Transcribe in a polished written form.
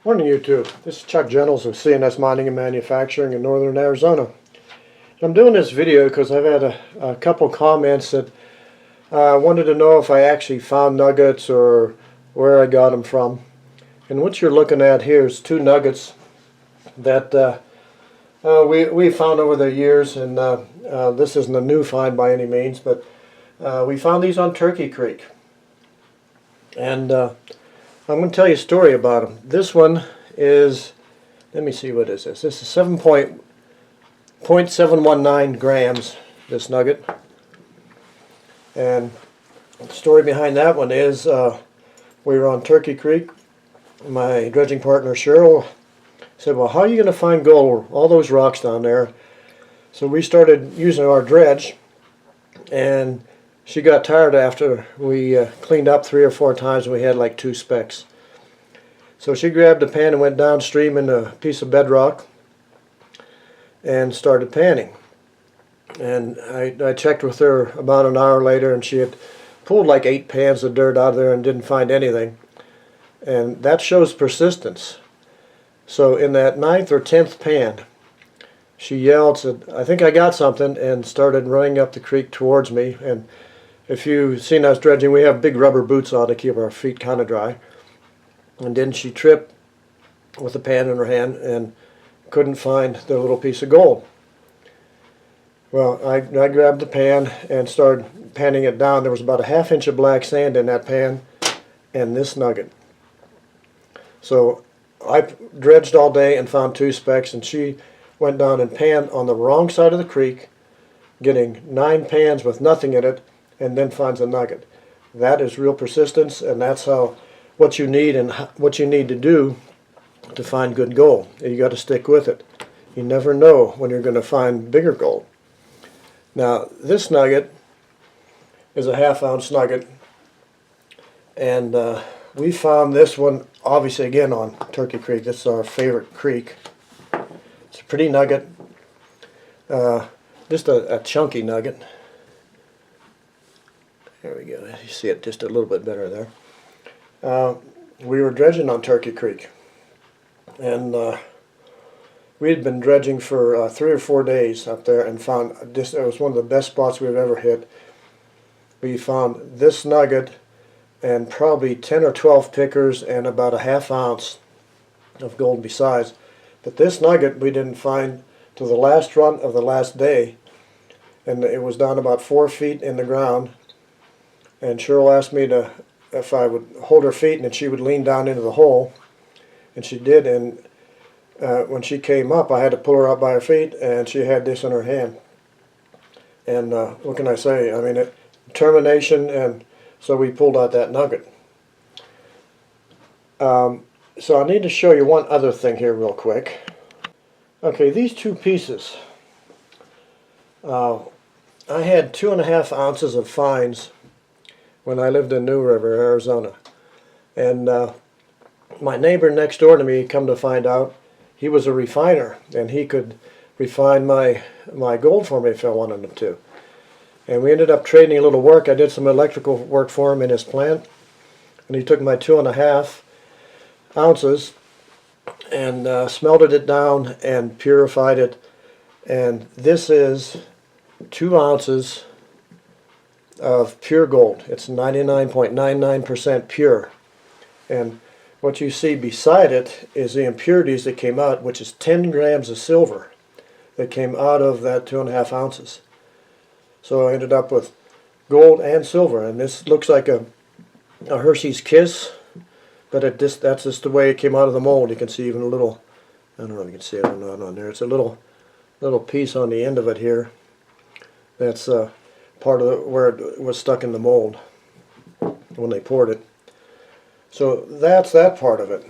Morning, YouTube. This is Chuck Jennels of CNS Mining and Manufacturing in northern Arizona. I'm doing this video because I've had a couple comments that wanted to know if I actually found nuggets or where I got them from. And what you're looking at here is two nuggets that we found over the years, and this isn't a new find by any means, but we found these on Turkey Creek. And I'm going to tell you a story about them. This one is, let me see, what is this? This is 7.719 grams, this nugget. And the story behind that one is we were on Turkey Creek. My dredging partner Cheryl said, well, how are you going to find gold? All those rocks down there. So we started using our dredge, and she got tired after we cleaned up 3 or 4 times and we had like 2 specks. So she grabbed a pan and went downstream in a piece of bedrock and started panning. And I checked with her about an hour later, and she had pulled like 8 pans of dirt out of there and didn't find anything. And that shows persistence. So in that 9th or 10th pan, she yelled, said, I think I got something, and started running up the creek towards me. And if you've seen us dredging, we have big rubber boots on to keep our feet kind of dry. And then she tripped with a pan in her hand and couldn't find the little piece of gold. Well, I grabbed the pan and started panning it down. There was about a 1/2 inch of black sand in that pan and this nugget. So I dredged all day and found 2 specks, and she went down and panned on the wrong side of the creek, getting 9 pans with nothing in it, and then finds a nugget. That is real persistence, and that's what you need and what you need to do to find good gold. You got to stick with it. You never know when you're going to find bigger gold. Now, this nugget is a 1/2 ounce nugget, and we found this one obviously again on Turkey Creek. This is our favorite creek. It's a pretty nugget, just a chunky nugget. There we go. You see it just a little bit better there. We were dredging on Turkey Creek, and we had been dredging for 3 or 4 days up there, and found this. It was one of the best spots we've ever hit. We found this nugget and probably 10 or 12 pickers and about a 1/2 ounce of gold besides. But this nugget we didn't find till the last run of the last day, and it was down about 4 feet in the ground. And Cheryl asked me if I would hold her feet, and then she would lean down into the hole, and she did. And when she came up, I had to pull her up by her feet, and she had this in her hand. And what can I say? I mean, determination, and so we pulled out that nugget. So I need to show you one other thing here real quick. Okay, these 2 pieces. I had 2.5 ounces of fines when I lived in New River, Arizona. And my neighbor next door to me, come to find out, he was a refiner, and he could refine my gold for me if I wanted him to. And we ended up trading a little work. I did some electrical work for him in his plant, and he took my 2.5 ounces and smelted it down and purified it. And this is 2 ounces of pure gold. It's 99.99% pure. And what you see beside it is the impurities that came out, which is 10 grams of silver that came out of that 2.5 ounces. So I ended up with gold and silver, and this looks like a Hershey's Kiss, but that's just the way it came out of the mold. You can see even a little, I don't know if you can see it or not on there. It's a little piece on the end of it here. That's part of where it was stuck in the mold when they poured it. So that's that part of it.